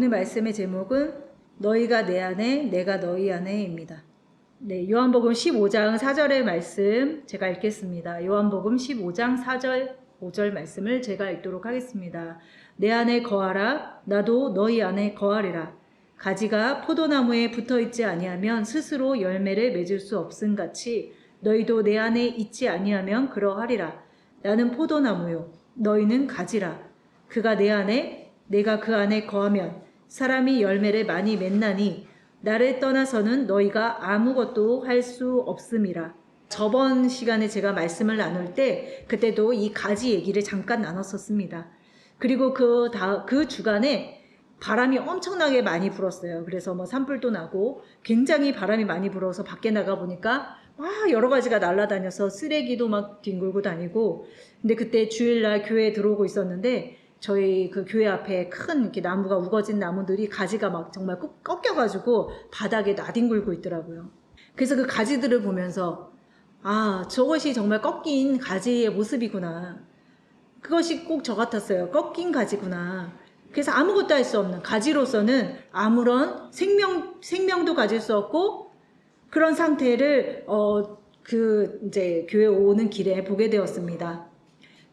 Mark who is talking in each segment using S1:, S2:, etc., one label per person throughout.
S1: 오늘 말씀의 제목은 너희가 내 안에 내가 너희 안에입니다. 네, 요한복음 15장 4절의 말씀 제가 읽겠습니다. 요한복음 15장 4절 5절 말씀을 제가 읽도록 하겠습니다. 내 안에 거하라 나도 너희 안에 거하리라. 가지가 포도나무에 붙어있지 아니하면 스스로 열매를 맺을 수 없음같이 너희도 내 안에 있지 아니하면 그러하리라. 나는 포도나무요 너희는 가지라. 그가 내 안에 내가 그 안에 거하면 사람이 열매를 많이 맺나니 나를 떠나서는 너희가 아무것도 할 수 없음이라. 저번 시간에 제가 말씀을 나눌 때 그때도 이 가지 얘기를 잠깐 나눴었습니다. 그리고 그 주간에 바람이 엄청나게 많이 불었어요. 그래서 뭐 산불도 나고 굉장히 바람이 많이 불어서 밖에 나가 보니까 여러 가지가 날아다녀서 쓰레기도 막 뒹굴고 다니고. 근데 그때 주일날 교회에 들어오고 있었는데 저희 그 교회 앞에 큰 이렇게 나무가 우거진 나무들이 가지가 막 정말 꺾여가지고 바닥에 나뒹굴고 있더라고요. 그래서 그 가지들을 보면서 저것이 정말 꺾인 가지의 모습이구나. 그것이 꼭 저 같았어요. 꺾인 가지구나. 그래서 아무것도 할 수 없는 가지로서는 아무런 생명도 가질 수 없고 그런 상태를 이제 교회 오는 길에 보게 되었습니다.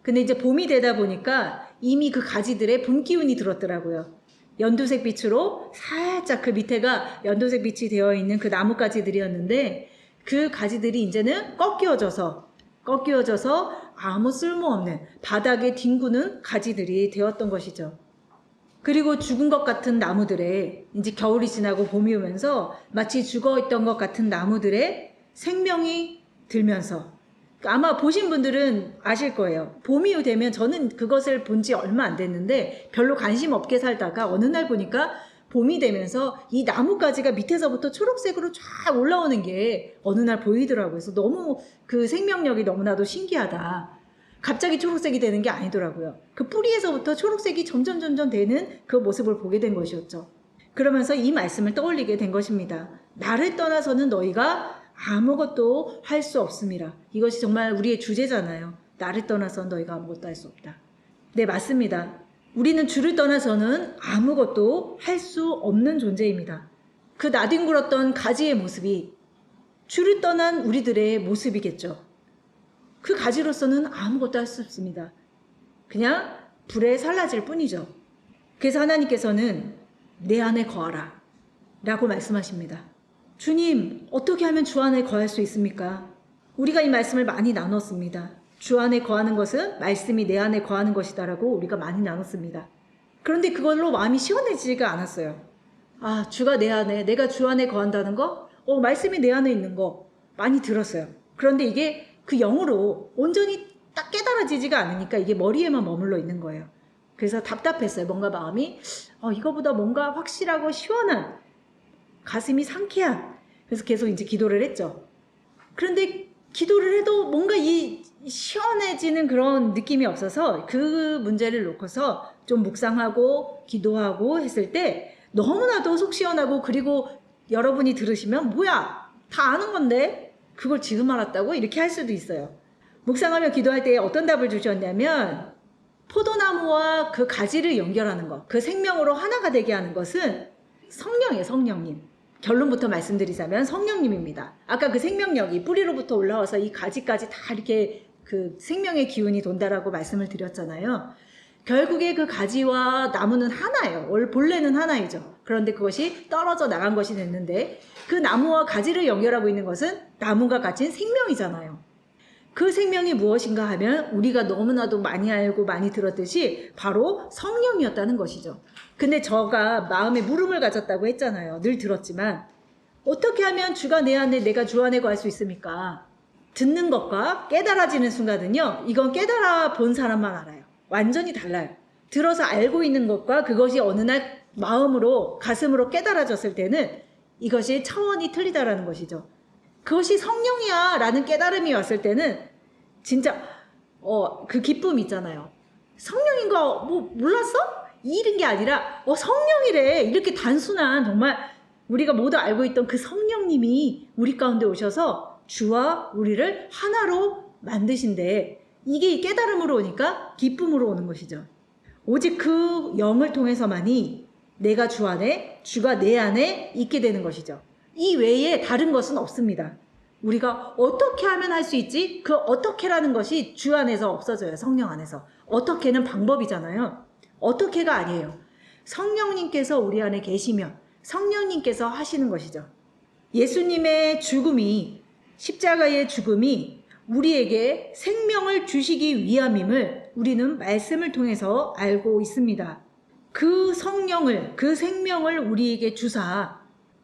S1: 근데 이제 봄이 되다 보니까 이미 그 가지들의 봄 기운이 들었더라고요. 연두색 빛으로 살짝 그 밑에가 연두색 빛이 되어 있는 그 나뭇가지들이었는데 그 가지들이 이제는 꺾여져서 아무 쓸모없는 바닥에 뒹구는 가지들이 되었던 것이죠. 그리고 죽은 것 같은 나무들에 이제 겨울이 지나고 봄이 오면서 마치 죽어있던 것 같은 나무들의 생명이 들면서 아마 보신 분들은 아실 거예요. 봄이 되면 저는 그것을 본 지 얼마 안 됐는데 별로 관심 없게 살다가 어느 날 보니까 봄이 되면서 이 나뭇가지가 밑에서부터 초록색으로 쫙 올라오는 게 어느 날 보이더라고요. 그래서 너무 그 생명력이 너무나도 신기하다. 갑자기 초록색이 되는 게 아니더라고요. 그 뿌리에서부터 초록색이 점점 되는 그 모습을 보게 된 것이었죠. 그러면서 이 말씀을 떠올리게 된 것입니다. 나를 떠나서는 너희가 아무것도 할 수 없음이라. 이것이 정말 우리의 주제잖아요. 나를 떠나서 너희가 아무것도 할 수 없다. 네, 맞습니다. 우리는 주를 떠나서는 아무것도 할 수 없는 존재입니다. 그 나뒹굴었던 가지의 모습이 주를 떠난 우리들의 모습이겠죠. 그 가지로서는 아무것도 할 수 없습니다. 그냥 불에 살라질 뿐이죠. 그래서 하나님께서는 내 안에 거하라 라고 말씀하십니다. 주님, 어떻게 하면 주 안에 거할 수 있습니까? 우리가 이 말씀을 많이 나눴습니다. 주 안에 거하는 것은 말씀이 내 안에 거하는 것이다라고 우리가 많이 나눴습니다. 그런데 그걸로 마음이 시원해지지가 않았어요. 주가 내 안에, 내가 주 안에 거한다는 거? 말씀이 내 안에 있는 거 많이 들었어요. 그런데 이게 그 영으로 온전히 딱 깨달아지지가 않으니까 이게 머리에만 머물러 있는 거예요. 그래서 답답했어요. 뭔가 마음이 이거보다 뭔가 확실하고 시원한, 가슴이 상쾌한. 그래서 계속 이제 기도를 했죠. 그런데 기도를 해도 뭔가 이 시원해지는 그런 느낌이 없어서 그 문제를 놓고서 좀 묵상하고 기도하고 했을 때 너무나도 속 시원하고, 그리고 여러분이 들으시면 뭐야 다 아는 건데 그걸 지금 알았다고? 이렇게 할 수도 있어요. 묵상하며 기도할 때 어떤 답을 주셨냐면, 포도나무와 그 가지를 연결하는 것, 그 생명으로 하나가 되게 하는 것은 성령이에요. 성령님. 결론부터 말씀드리자면 성령님입니다. 아까 그 생명력이 뿌리로부터 올라와서 이 가지까지 다 이렇게 그 생명의 기운이 돈다라고 말씀을 드렸잖아요. 결국에 그 가지와 나무는 하나예요. 본래는 하나이죠. 그런데 그것이 떨어져 나간 것이 됐는데 그 나무와 가지를 연결하고 있는 것은 나무가 가진 생명이잖아요. 그 생명이 무엇인가 하면 우리가 너무나도 많이 알고 많이 들었듯이 바로 성령이었다는 것이죠. 근데 저가 마음에 물음을 가졌다고 했잖아요. 늘 들었지만 어떻게 하면 주가 내 안에 내가 주 안에 거할 수 있습니까? 듣는 것과 깨달아지는 순간은요, 이건 깨달아 본 사람만 알아요. 완전히 달라요. 들어서 알고 있는 것과 그것이 어느 날 마음으로 가슴으로 깨달아졌을 때는 이것이 차원이 틀리다라는 것이죠. 그것이 성령이야 라는 깨달음이 왔을 때는 진짜 그 기쁨 있잖아요. 성령인 거 뭐 몰랐어? 이런 게 아니라 성령이래. 이렇게 단순한, 정말 우리가 모두 알고 있던 그 성령님이 우리 가운데 오셔서 주와 우리를 하나로 만드신데, 이게 깨달음으로 오니까 기쁨으로 오는 것이죠. 오직 그 영을 통해서만이 내가 주 안에, 주가 내 안에 있게 되는 것이죠. 이 외에 다른 것은 없습니다. 우리가 어떻게 하면 할 수 있지? 그 어떻게라는 것이 주 안에서 없어져요. 성령 안에서. 어떻게는 방법이잖아요. 어떻게가 아니에요. 성령님께서 우리 안에 계시면 성령님께서 하시는 것이죠. 예수님의 죽음이, 십자가의 죽음이 우리에게 생명을 주시기 위함임을 우리는 말씀을 통해서 알고 있습니다. 그 성령을, 그 생명을 우리에게 주사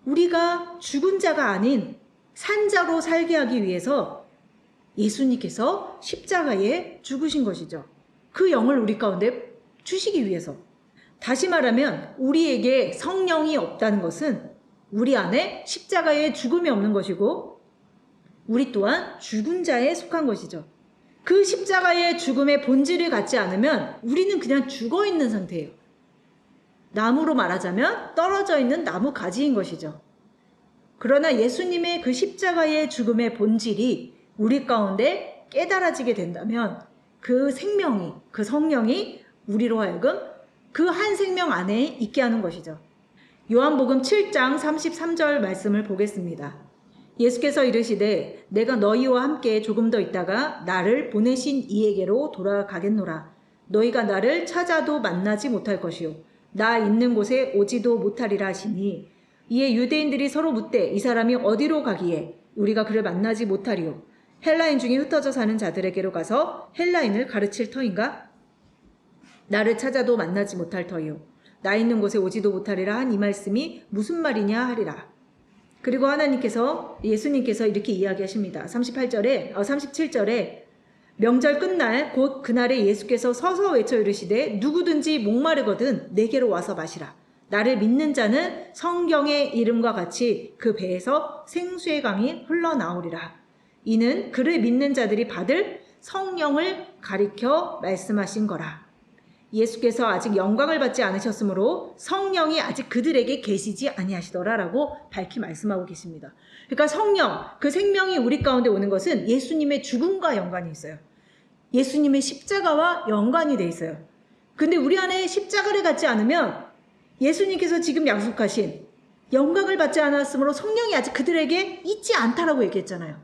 S1: 우리가 죽은 자가 아닌 산자로 살게 하기 위해서 예수님께서 십자가에 죽으신 것이죠. 그 영을 우리 가운데 주시기 위해서. 다시 말하면 우리에게 성령이 없다는 것은 우리 안에 십자가의 죽음이 없는 것이고 우리 또한 죽은 자에 속한 것이죠. 그 십자가의 죽음의 본질을 갖지 않으면 우리는 그냥 죽어 있는 상태예요. 나무로 말하자면 떨어져 있는 나무 가지인 것이죠. 그러나 예수님의 그 십자가의 죽음의 본질이 우리 가운데 깨달아지게 된다면 그 생명이, 그 성령이 우리로 하여금 그 한 생명 안에 있게 하는 것이죠. 요한복음 7장 33절 말씀을 보겠습니다. 예수께서 이르시되 내가 너희와 함께 조금 더 있다가 나를 보내신 이에게로 돌아가겠노라. 너희가 나를 찾아도 만나지 못할 것이요 나 있는 곳에 오지도 못하리라 하시니 이에 유대인들이 서로 묻되 이 사람이 어디로 가기에 우리가 그를 만나지 못하리요 헬라인 중에 흩어져 사는 자들에게로 가서 헬라인을 가르칠 터인가? 나를 찾아도 만나지 못할 터이요 나 있는 곳에 오지도 못하리라 한 이 말씀이 무슨 말이냐 하리라. 그리고 하나님께서, 예수님께서 이렇게 이야기하십니다. 37절에 명절 끝날 곧 그날에 예수께서 서서 외쳐 이르시되 누구든지 목마르거든 내게로 와서 마시라. 나를 믿는 자는 성경의 이름과 같이 그 배에서 생수의 강이 흘러나오리라. 이는 그를 믿는 자들이 받을 성령을 가리켜 말씀하신 거라. 예수께서 아직 영광을 받지 않으셨으므로 성령이 아직 그들에게 계시지 아니하시더라라고 밝히 말씀하고 계십니다. 그러니까 성령, 그 생명이 우리 가운데 오는 것은 예수님의 죽음과 연관이 있어요. 예수님의 십자가와 연관이 돼 있어요. 근데 우리 안에 십자가를 갖지 않으면 예수님께서 지금 약속하신 영광을 받지 않았으므로 성령이 아직 그들에게 있지 않다라고 얘기했잖아요.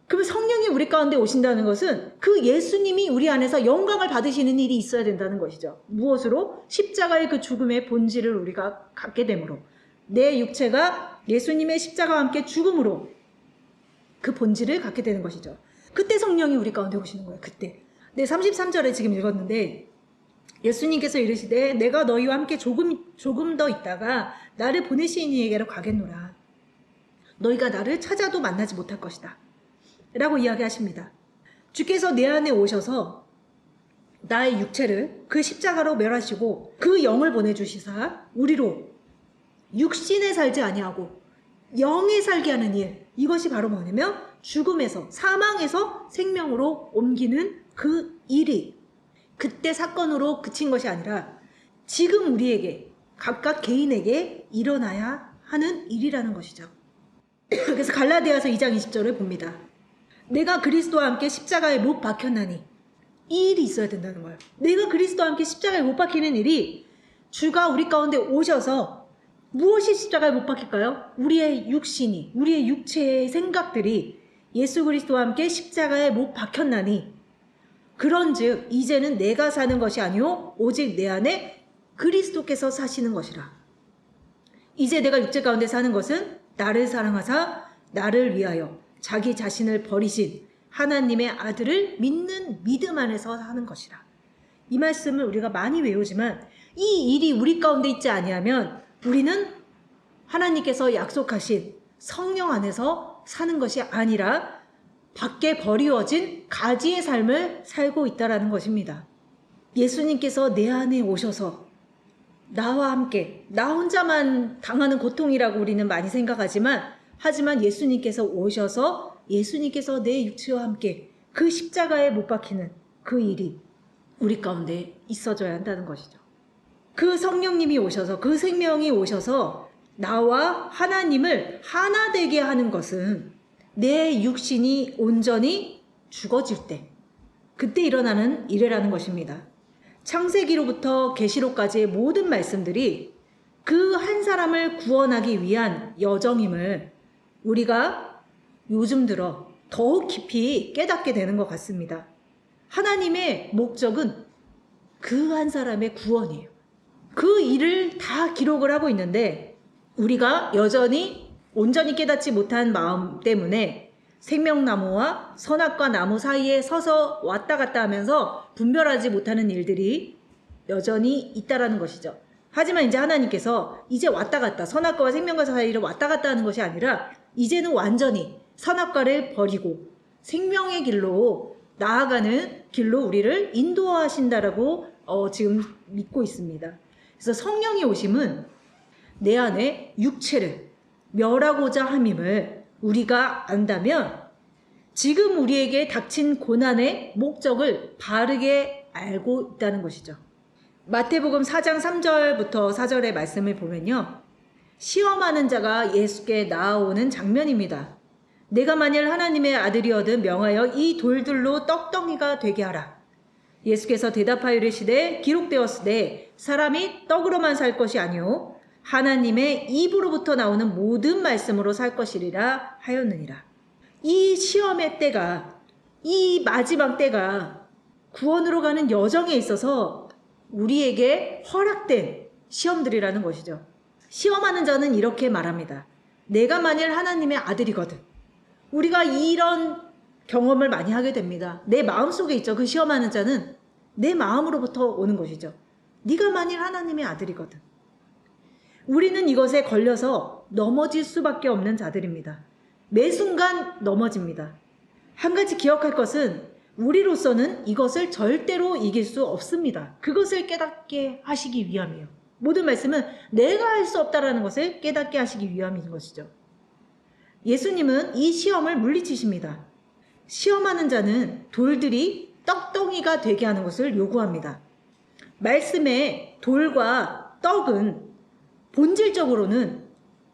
S1: 그러면 성령이 우리 가운데 오신다는 것은 그 예수님이 우리 안에서 영광을 받으시는 일이 있어야 된다는 것이죠. 무엇으로? 십자가의 그 죽음의 본질을 우리가 갖게 되므로 내 육체가 예수님의 십자가와 함께 죽음으로 그 본질을 갖게 되는 것이죠. 그때 성령이 우리 가운데 오시는 거예요. 그때. 네, 33절에 지금 읽었는데 예수님께서 이르시되 내가 너희와 함께 조금 더 있다가 나를 보내신 이에게로 가겠노라. 너희가 나를 찾아도 만나지 못할 것이다. 라고 이야기하십니다. 주께서 내 안에 오셔서 나의 육체를 그 십자가로 멸하시고 그 영을 보내주시사 우리로 육신에 살지 아니하고 영에 살게 하는 일, 이것이 바로 뭐냐면 죽음에서, 사망에서 생명으로 옮기는 그 일이 그때 사건으로 그친 것이 아니라 지금 우리에게, 각각 개인에게 일어나야 하는 일이라는 것이죠. 그래서 갈라디아서 2장 20절을 봅니다. 내가 그리스도와 함께 십자가에 못 박혔나니, 이 일이 있어야 된다는 거예요. 내가 그리스도와 함께 십자가에 못 박히는 일이 주가 우리 가운데 오셔서 무엇이 십자가에 못 박힐까요? 우리의 육신이, 우리의 육체의 생각들이 예수 그리스도와 함께 십자가에 못 박혔나니 그런즉 이제는 내가 사는 것이 아니오 오직 내 안에 그리스도께서 사시는 것이라. 이제 내가 육체 가운데 사는 것은 나를 사랑하사 나를 위하여 자기 자신을 버리신 하나님의 아들을 믿는 믿음 안에서 사는 것이라. 이 말씀을 우리가 많이 외우지만 이 일이 우리 가운데 있지 아니하면 우리는 하나님께서 약속하신 성령 안에서 사는 것이 아니라 밖에 버리워진 가지의 삶을 살고 있다라는 것입니다. 예수님께서 내 안에 오셔서 나와 함께, 나 혼자만 당하는 고통이라고 우리는 많이 생각하지만 하지만 예수님께서 오셔서 예수님께서 내 육체와 함께 그 십자가에 못 박히는 그 일이 우리 가운데 있어져야 한다는 것이죠. 그 성령님이 오셔서, 그 생명이 오셔서 나와 하나님을 하나 되게 하는 것은 내 육신이 온전히 죽어질 때, 그때 일어나는 일이라는 것입니다. 창세기로부터 계시록까지의 모든 말씀들이 그 한 사람을 구원하기 위한 여정임을 우리가 요즘 들어 더욱 깊이 깨닫게 되는 것 같습니다. 하나님의 목적은 그 한 사람의 구원이에요. 그 일을 다 기록을 하고 있는데 우리가 여전히 온전히 깨닫지 못한 마음 때문에 생명나무와 선악과 나무 사이에 서서 왔다 갔다 하면서 분별하지 못하는 일들이 여전히 있다라는 것이죠. 하지만 이제 하나님께서 이제 왔다 갔다 선악과와 생명과 사이를 왔다 갔다 하는 것이 아니라 이제는 완전히 선악과를 버리고 생명의 길로 나아가는 길로 우리를 인도하신다라고 지금 믿고 있습니다. 그래서 성령이 오심은 내 안에 육체를 멸하고자 함임을 우리가 안다면 지금 우리에게 닥친 고난의 목적을 바르게 알고 있다는 것이죠. 마태복음 4장 3절부터 4절의 말씀을 보면요. 시험하는 자가 예수께 나아오는 장면입니다. 내가 만일 하나님의 아들이어든 명하여 이 돌들로 떡덩이가 되게 하라. 예수께서 대답하여 이르시되 기록되었으되 사람이 떡으로만 살 것이 아니요 하나님의 입으로부터 나오는 모든 말씀으로 살 것이리라 하였느니라. 이 시험의 때가, 이 마지막 때가 구원으로 가는 여정에 있어서 우리에게 허락된 시험들이라는 것이죠. 시험하는 자는 이렇게 말합니다. 내가 만일 하나님의 아들이거든. 우리가 이런 경험을 많이 하게 됩니다. 내 마음속에 있죠. 그 시험하는 자는 내 마음으로부터 오는 것이죠. 네가 만일 하나님의 아들이거든. 우리는 이것에 걸려서 넘어질 수밖에 없는 자들입니다. 매 순간 넘어집니다. 한 가지 기억할 것은 우리로서는 이것을 절대로 이길 수 없습니다. 그것을 깨닫게 하시기 위함이에요. 모든 말씀은 내가 할 수 없다라는 것을 깨닫게 하시기 위함인 것이죠. 예수님은 이 시험을 물리치십니다. 시험하는 자는 돌들이 떡덩이가 되게 하는 것을 요구합니다. 말씀의 돌과 떡은 본질적으로는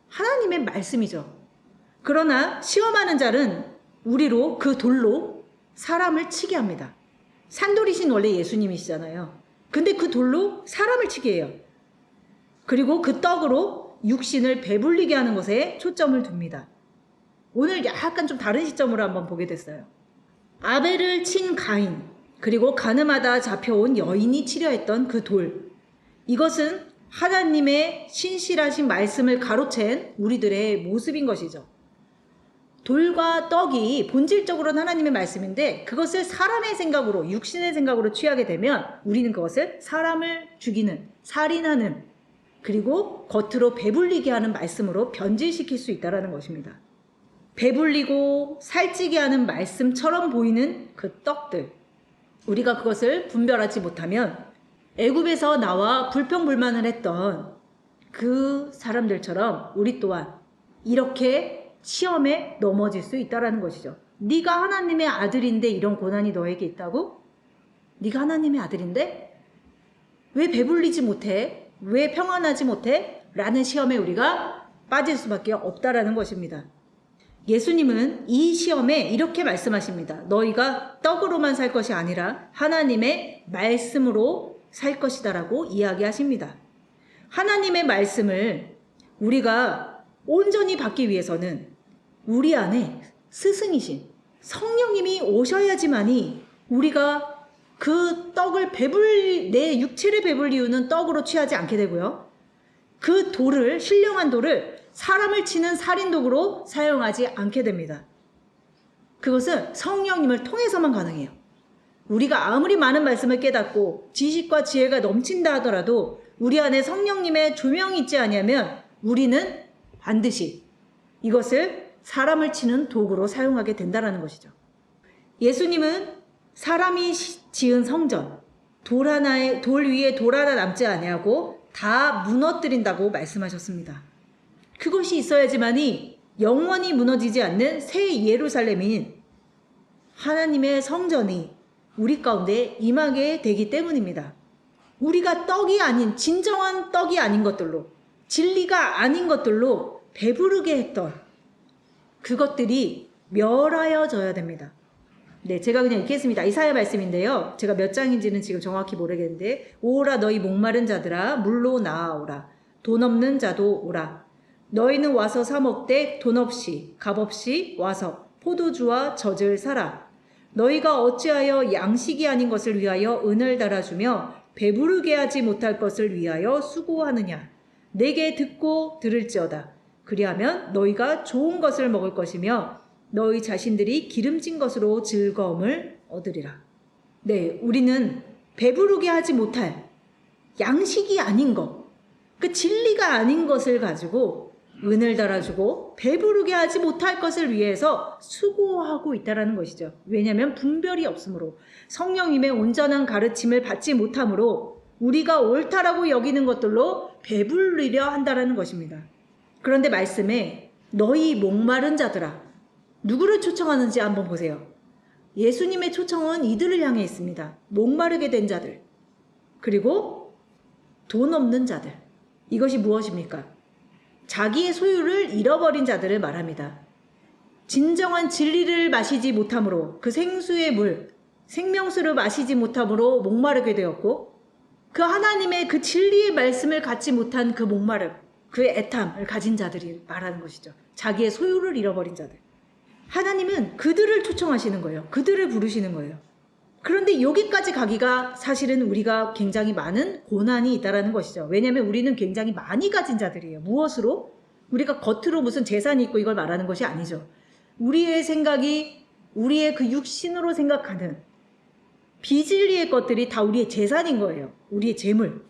S1: 하나님의 말씀이죠. 그러나 시험하는 자는 우리로 그 돌로 사람을 치게 합니다. 산돌이신 원래 예수님이시잖아요. 근데 그 돌로 사람을 치게 해요. 그리고 그 떡으로 육신을 배불리게 하는 것에 초점을 둡니다. 오늘 약간 좀 다른 시점으로 한번 보게 됐어요. 아벨을 친 가인, 그리고 가늠하다 잡혀온 여인이 치려 했던 그 돌. 이것은 하나님의 신실하신 말씀을 가로챈 우리들의 모습인 것이죠. 돌과 떡이 본질적으로는 하나님의 말씀인데 그것을 사람의 생각으로, 육신의 생각으로 취하게 되면 우리는 그것을 사람을 죽이는, 살인하는, 그리고 겉으로 배불리게 하는 말씀으로 변질시킬 수 있다는 것입니다. 배불리고 살찌게 하는 말씀처럼 보이는 그 떡들, 우리가 그것을 분별하지 못하면 애굽에서 나와 불평불만을 했던 그 사람들처럼 우리 또한 이렇게 시험에 넘어질 수 있다는 것이죠. 네가 하나님의 아들인데 이런 고난이 너에게 있다고? 네가 하나님의 아들인데? 왜 배불리지 못해? 왜 평안하지 못해? 라는 시험에 우리가 빠질 수밖에 없다라는 것입니다. 예수님은 이 시험에 이렇게 말씀하십니다. 너희가 떡으로만 살 것이 아니라 하나님의 말씀으로 살 것이다라고 이야기하십니다. 하나님의 말씀을 우리가 온전히 받기 위해서는 우리 안에 스승이신 성령님이 오셔야지만이 우리가 그 떡을 내 육체를 배불리우는 떡으로 취하지 않게 되고요. 그 돌을, 신령한 돌을 사람을 치는 살인도구로 사용하지 않게 됩니다. 그것은 성령님을 통해서만 가능해요. 우리가 아무리 많은 말씀을 깨닫고 지식과 지혜가 넘친다 하더라도 우리 안에 성령님의 조명이 있지 않으면 우리는 반드시 이것을 사람을 치는 도구로 사용하게 된다는 것이죠. 예수님은 사람이 지은 성전, 돌 위에 돌 하나 남지 아니하고 다 무너뜨린다고 말씀하셨습니다. 그것이 있어야지만이 영원히 무너지지 않는 새 예루살렘인 하나님의 성전이 우리 가운데 임하게 되기 때문입니다. 우리가 떡이 아닌, 진정한 떡이 아닌 것들로, 진리가 아닌 것들로 배부르게 했던 그것들이 멸하여져야 됩니다. 네, 제가 그냥 읽겠습니다. 이사야 말씀인데요. 제가 몇 장인지는 지금 정확히 모르겠는데, 오라 너희 목마른 자들아 물로 나아오라. 돈 없는 자도 오라. 너희는 와서 사 먹되 돈 없이 값 없이 와서 포도주와 젖을 사라. 너희가 어찌하여 양식이 아닌 것을 위하여 은을 달아주며 배부르게 하지 못할 것을 위하여 수고하느냐. 내게 듣고 들을지어다. 그리하면 너희가 좋은 것을 먹을 것이며 너희 자신들이 기름진 것으로 즐거움을 얻으리라. 네, 우리는 배부르게 하지 못할 양식이 아닌 것, 그 진리가 아닌 것을 가지고 은을 달아주고 배부르게 하지 못할 것을 위해서 수고하고 있다는 것이죠. 왜냐하면 분별이 없으므로, 성령님의 온전한 가르침을 받지 못하므로 우리가 옳다라고 여기는 것들로 배불리려 한다는 것입니다. 그런데 말씀에 너희 목마른 자들아, 누구를 초청하는지 한번 보세요. 예수님의 초청은 이들을 향해 있습니다. 목마르게 된 자들, 그리고 돈 없는 자들. 이것이 무엇입니까? 자기의 소유를 잃어버린 자들을 말합니다. 진정한 진리를 마시지 못함으로, 그 생수의 물, 생명수를 마시지 못함으로 목마르게 되었고, 그 하나님의 그 진리의 말씀을 갖지 못한 그 목마름, 그 애탐을 가진 자들이 말하는 것이죠. 자기의 소유를 잃어버린 자들. 하나님은 그들을 초청하시는 거예요. 그들을 부르시는 거예요. 그런데 여기까지 가기가 사실은 우리가 굉장히 많은 고난이 있다는 것이죠. 왜냐하면 우리는 굉장히 많이 가진 자들이에요. 무엇으로? 우리가 겉으로 무슨 재산이 있고 이걸 말하는 것이 아니죠. 우리의 생각이, 우리의 그 육신으로 생각하는 비진리의 것들이 다 우리의 재산인 거예요. 우리의 재물.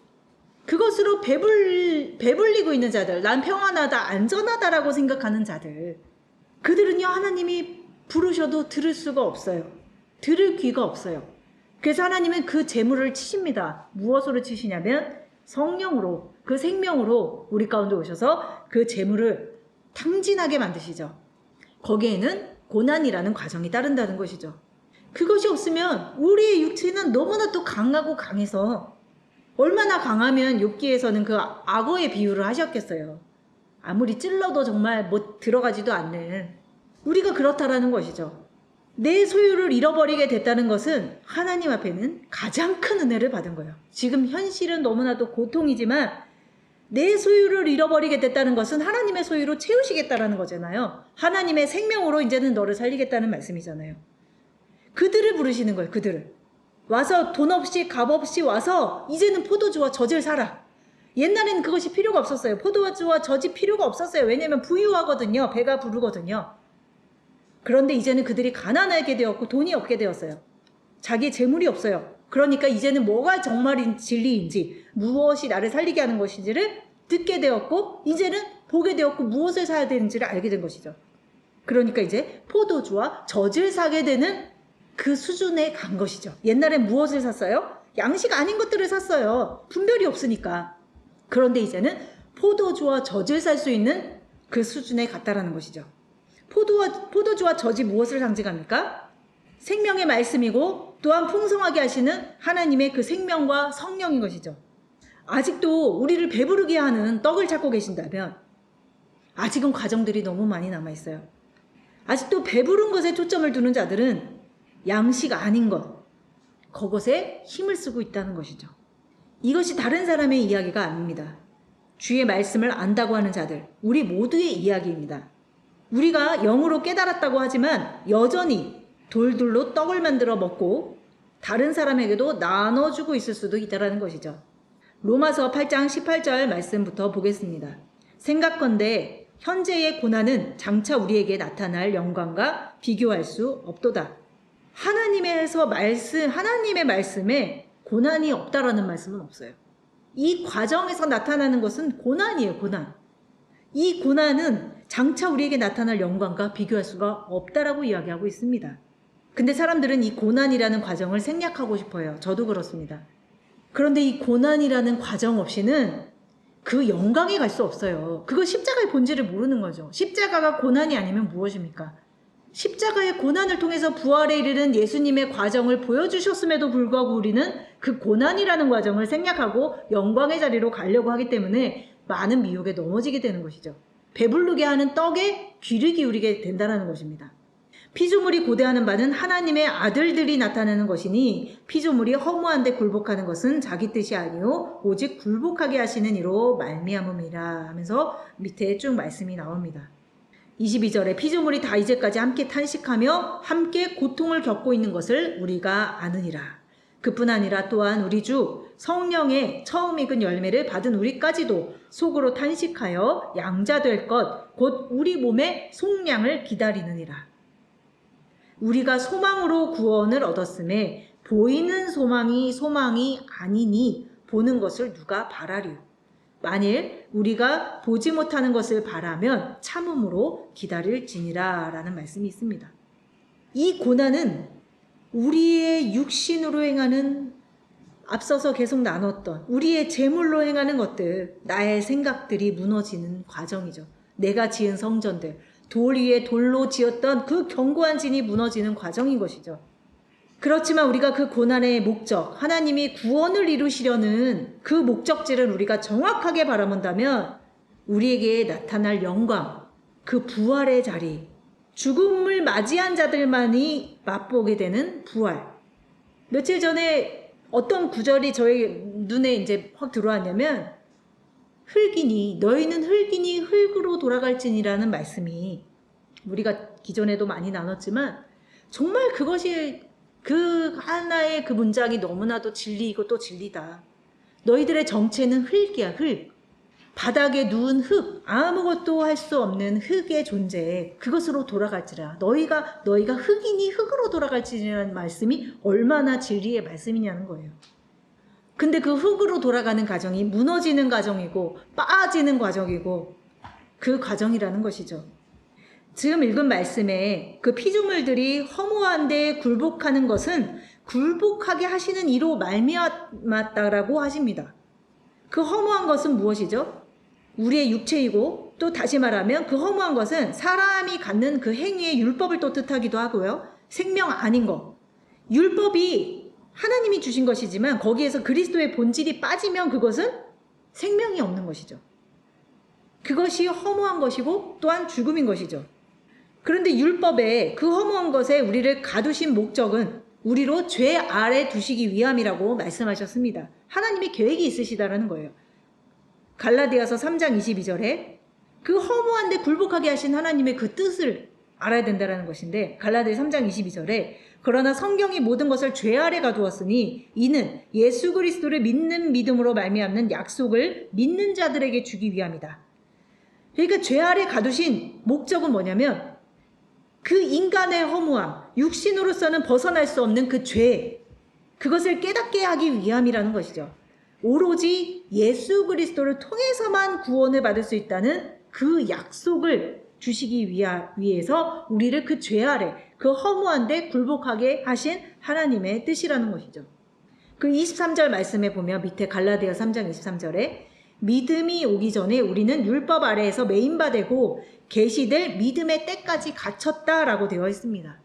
S1: 그것으로 배불리고 있는 자들, 난 평안하다, 안전하다라고 생각하는 자들, 그들은요, 하나님이 부르셔도 들을 수가 없어요. 들을 귀가 없어요. 그래서 하나님은 그 재물을 치십니다. 무엇으로 치시냐면 성령으로, 그 생명으로 우리 가운데 오셔서 그 재물을 탕진하게 만드시죠. 거기에는 고난이라는 과정이 따른다는 것이죠. 그것이 없으면 우리의 육체는 너무나 또 강하고 강해서, 얼마나 강하면 욥기에서는 그 악어의 비유를 하셨겠어요. 아무리 찔러도 정말 뭐 들어가지도 않는, 우리가 그렇다라는 것이죠. 내 소유를 잃어버리게 됐다는 것은 하나님 앞에는 가장 큰 은혜를 받은 거예요. 지금 현실은 너무나도 고통이지만 내 소유를 잃어버리게 됐다는 것은 하나님의 소유로 채우시겠다라는 거잖아요. 하나님의 생명으로 이제는 너를 살리겠다는 말씀이잖아요. 그들을 부르시는 거예요. 그들을. 와서 돈 없이 값 없이 와서 이제는 포도주와 젖을 사라. 옛날에는 그것이 필요가 없었어요. 포도주와 젖이 필요가 없었어요. 왜냐하면 부유하거든요. 배가 부르거든요. 그런데 이제는 그들이 가난하게 되었고 돈이 없게 되었어요. 자기의 재물이 없어요. 그러니까 이제는 뭐가 정말 진리인지, 무엇이 나를 살리게 하는 것인지를 듣게 되었고, 이제는 보게 되었고, 무엇을 사야 되는지를 알게 된 것이죠. 그러니까 이제 포도주와 젖을 사게 되는 그 수준에 간 것이죠. 옛날엔 무엇을 샀어요? 양식 아닌 것들을 샀어요. 분별이 없으니까. 그런데 이제는 포도주와 젖을 살 수 있는 그 수준에 갔다라는 것이죠. 포도주와 젖이 무엇을 상징합니까? 생명의 말씀이고, 또한 풍성하게 하시는 하나님의 그 생명과 성령인 것이죠. 아직도 우리를 배부르게 하는 떡을 찾고 계신다면 아직은 과정들이 너무 많이 남아있어요. 아직도 배부른 것에 초점을 두는 자들은 양식 아닌 것, 그것에 힘을 쓰고 있다는 것이죠. 이것이 다른 사람의 이야기가 아닙니다. 주의 말씀을 안다고 하는 자들, 우리 모두의 이야기입니다. 우리가 영으로 깨달았다고 하지만 여전히 돌들로 떡을 만들어 먹고 다른 사람에게도 나눠주고 있을 수도 있다는 것이죠. 로마서 8장 18절 말씀부터 보겠습니다. 생각컨대 현재의 고난은 장차 우리에게 나타날 영광과 비교할 수 없도다. 하나님의 말씀에 고난이 없다라는 말씀은 없어요. 이 과정에서 나타나는 것은 고난이에요. 고난. 이 고난은 장차 우리에게 나타날 영광과 비교할 수가 없다라고 이야기하고 있습니다. 근데 사람들은 이 고난이라는 과정을 생략하고 싶어요. 저도 그렇습니다. 그런데 이 고난이라는 과정 없이는 그 영광에 갈 수 없어요. 그거 십자가의 본질을 모르는 거죠. 십자가가 고난이 아니면 무엇입니까? 십자가의 고난을 통해서 부활에 이르는 예수님의 과정을 보여주셨음에도 불구하고 우리는 그 고난이라는 과정을 생략하고 영광의 자리로 가려고 하기 때문에 많은 미혹에 넘어지게 되는 것이죠. 배부르게 하는 떡에 귀를 기울이게 된다는 것입니다. 피조물이 고대하는 바는 하나님의 아들들이 나타나는 것이니 피조물이 허무한데 굴복하는 것은 자기 뜻이 아니요 오직 굴복하게 하시는 이로 말미암음이라 하면서 밑에 쭉 말씀이 나옵니다. 22절에 피조물이 다 이제까지 함께 탄식하며 함께 고통을 겪고 있는 것을 우리가 아느니라. 그뿐 아니라 또한 우리 주 성령의 처음 익은 열매를 받은 우리까지도 속으로 탄식하여 양자될 것 곧 우리 몸의 속량을 기다리느니라. 우리가 소망으로 구원을 얻었음에 보이는 소망이 아니니 보는 것을 누가 바라리요. 만일 우리가 보지 못하는 것을 바라면 참음으로 기다릴지니라 라는 말씀이 있습니다. 이 고난은 우리의 육신으로 행하는 앞서서 계속 나눴던 우리의 재물로 행하는 것들, 나의 생각들이 무너지는 과정이죠. 내가 지은 성전들, 돌 위에 돌로 지었던 그 견고한 진이 무너지는 과정인 것이죠. 그렇지만 우리가 그 고난의 목적, 하나님이 구원을 이루시려는 그 목적지를 우리가 정확하게 바라본다면 우리에게 나타날 영광, 그 부활의 자리, 죽음을 맞이한 자들만이 맛보게 되는 부활. 며칠 전에 어떤 구절이 저의 눈에 이제 확 들어왔냐면 흙이니 너희는 흙이니 흙으로 돌아갈지니라는 말씀이 우리가 기존에도 많이 나눴지만 정말 그것이 그 하나의 그 문장이 너무나도 진리이고 또 진리다. 너희들의 정체는 흙이야, 흙. 바닥에 누운 흙, 아무것도 할 수 없는 흙의 존재, 그것으로 돌아갈지라. 너희가 흙이니 흙으로 돌아갈지라는 말씀이 얼마나 진리의 말씀이냐는 거예요. 근데 그 흙으로 돌아가는 과정이 무너지는 과정이고 빠지는 과정이고 그 과정이라는 것이죠. 지금 읽은 말씀에 그 피조물들이 허무한데 굴복하는 것은 굴복하게 하시는 이로 말미암았다라고 하십니다. 그 허무한 것은 무엇이죠? 우리의 육체이고 또 다시 말하면 그 허무한 것은 사람이 갖는 그 행위의 율법을 또 뜻하기도 하고요. 생명 아닌 것. 율법이 하나님이 주신 것이지만 거기에서 그리스도의 본질이 빠지면 그것은 생명이 없는 것이죠. 그것이 허무한 것이고 또한 죽음인 것이죠. 그런데 율법의 그 허무한 것에 우리를 가두신 목적은 우리로 죄 아래 두시기 위함이라고 말씀하셨습니다. 하나님의 계획이 있으시다라는 거예요. 갈라디아서 3장 22절에 그 허무한데 굴복하게 하신 하나님의 그 뜻을 알아야 된다는 것인데 갈라디아 3장 22절에 그러나 성경이 모든 것을 죄 아래 가두었으니 이는 예수 그리스도를 믿는 믿음으로 말미암는 약속을 믿는 자들에게 주기 위함이다. 그러니까 죄 아래 가두신 목적은 뭐냐면 그 인간의 허무함, 육신으로서는 벗어날 수 없는 그 죄, 그것을 깨닫게 하기 위함이라는 것이죠. 오로지 예수 그리스도를 통해서만 구원을 받을 수 있다는 그 약속을 주시기 위해서 우리를 그 죄 아래, 그 허무한데 굴복하게 하신 하나님의 뜻이라는 것이죠. 그 23절 말씀에 보면 밑에 갈라디아 3장 23절에 믿음이 오기 전에 우리는 율법 아래에서 매인바 되고 계시될 믿음의 때까지 갇혔다라고 되어 있습니다.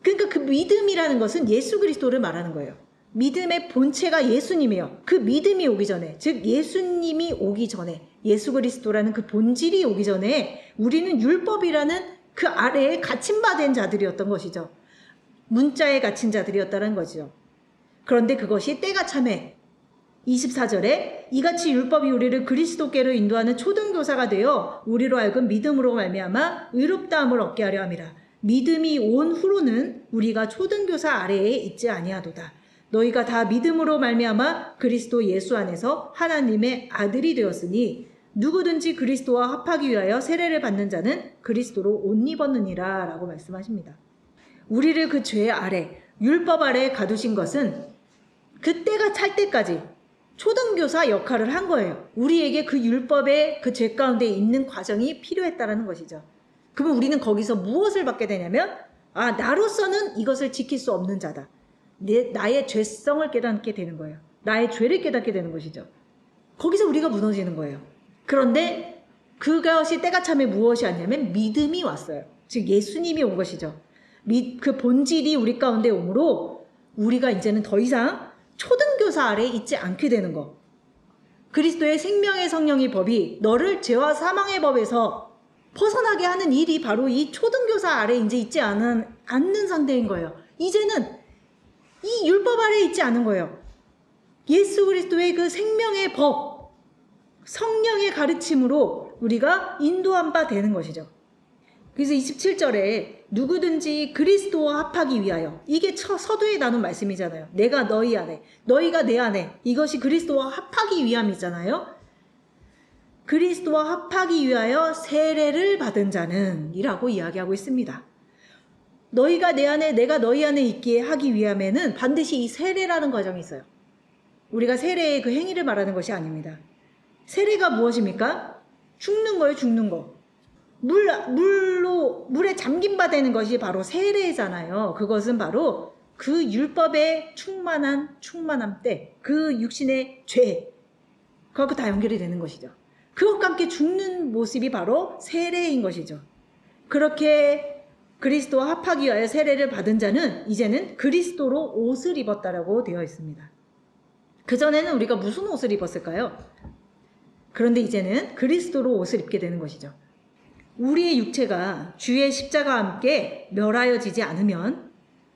S1: 그러니까 그 믿음이라는 것은 예수 그리스도를 말하는 거예요. 믿음의 본체가 예수님이에요. 그 믿음이 오기 전에, 즉 예수님이 오기 전에, 예수 그리스도라는 그 본질이 오기 전에 우리는 율법이라는 그 아래에 갇힌 바 된 자들이었던 것이죠. 문자에 갇힌 자들이었다는 거죠. 그런데 그것이 때가 참에 24절에 이같이 율법이 우리를 그리스도께로 인도하는 초등교사가 되어 우리로 하여금 믿음으로 말미암아 의롭다함을 얻게 하려 함이라. 믿음이 온 후로는 우리가 초등교사 아래에 있지 아니하도다. 너희가 다 믿음으로 말미암아 그리스도 예수 안에서 하나님의 아들이 되었으니 누구든지 그리스도와 합하기 위하여 세례를 받는 자는 그리스도로 옷 입었느니라 라고 말씀하십니다. 우리를 그 죄 아래, 율법 아래 가두신 것은 그때가 찰 때까지 초등교사 역할을 한 거예요. 우리에게 그 율법의 그 죄 가운데 있는 과정이 필요했다는 것이죠. 그러면 우리는 거기서 무엇을 받게 되냐면 나로서는 이것을 지킬 수 없는 자다. 나의 죄성을 깨닫게 되는 거예요. 나의 죄를 깨닫게 되는 것이죠. 거기서 우리가 무너지는 거예요. 그런데 그것이 때가 참에 무엇이 왔냐면 믿음이 왔어요. 즉 예수님이 온 것이죠. 그 본질이 우리 가운데 오므로 우리가 이제는 더 이상 초등교사 아래에 있지 않게 되는 것. 그리스도의 생명의 성령의 법이 너를 죄와 사망의 법에서 벗어나게 하는 일이 바로 이 초등교사 아래에 이제 있지 않는 상태인 거예요. 이제는 이 율법 아래에 있지 않은 거예요. 예수 그리스도의 그 생명의 법, 성령의 가르침으로 우리가 인도한 바 되는 것이죠. 그래서 27절에 누구든지 그리스도와 합하기 위하여, 이게 서두에 나눈 말씀이잖아요. 내가 너희 안에, 너희가 내 안에, 이것이 그리스도와 합하기 위함이잖아요. 그리스도와 합하기 위하여 세례를 받은 자는 이라고 이야기하고 있습니다. 너희가 내 안에, 내가 너희 안에 있게 하기 위함에는 반드시 이 세례라는 과정이 있어요. 우리가 세례의 그 행위를 말하는 것이 아닙니다. 세례가 무엇입니까? 죽는 거예요, 죽는 거. 물에 잠긴 바 되는 것이 바로 세례잖아요. 그것은 바로 그 율법의 충만함 때, 그 육신의 죄, 그것과 다 연결이 되는 것이죠. 그것과 함께 죽는 모습이 바로 세례인 것이죠. 그렇게 그리스도와 합하기 위하여 세례를 받은 자는 이제는 그리스도로 옷을 입었다라고 되어 있습니다. 그전에는 우리가 무슨 옷을 입었을까요? 그런데 이제는 그리스도로 옷을 입게 되는 것이죠. 우리의 육체가 주의 십자가와 함께 멸하여지지 않으면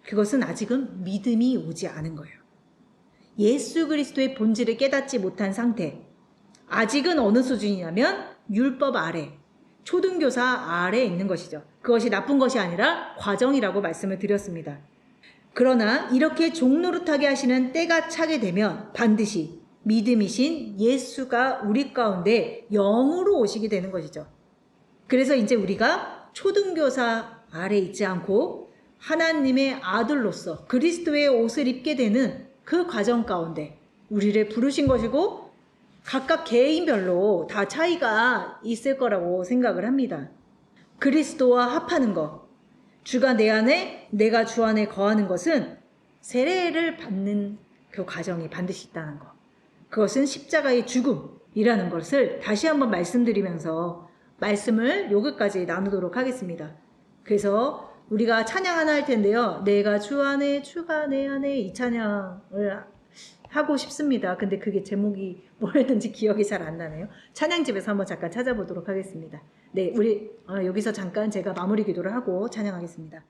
S1: 그것은 아직은 믿음이 오지 않은 거예요. 예수 그리스도의 본질을 깨닫지 못한 상태, 아직은 어느 수준이냐면 율법 아래, 초등교사 아래에 있는 것이죠. 그것이 나쁜 것이 아니라 과정이라고 말씀을 드렸습니다. 그러나 이렇게 종노릇하게 하시는 때가 차게 되면 반드시 믿음이신 예수가 우리 가운데 영으로 오시게 되는 것이죠. 그래서 이제 우리가 초등교사 아래 있지 않고 하나님의 아들로서 그리스도의 옷을 입게 되는 그 과정 가운데 우리를 부르신 것이고 각각 개인별로 다 차이가 있을 거라고 생각을 합니다. 그리스도와 합하는 것, 주가 내 안에, 내가 주 안에 거하는 것은 세례를 받는 그 과정이 반드시 있다는 것. 그것은 십자가의 죽음이라는 것을 다시 한번 말씀드리면서 말씀을 여기까지 나누도록 하겠습니다. 그래서 우리가 찬양 하나 할 텐데요. 내가 주 안에, 주가 내 안에, 이 찬양을 하고 싶습니다. 근데 그게 제목이 뭐였는지 기억이 잘 안 나네요. 찬양집에서 한번 잠깐 찾아보도록 하겠습니다. 네, 우리 여기서 잠깐 제가 마무리 기도를 하고 찬양하겠습니다.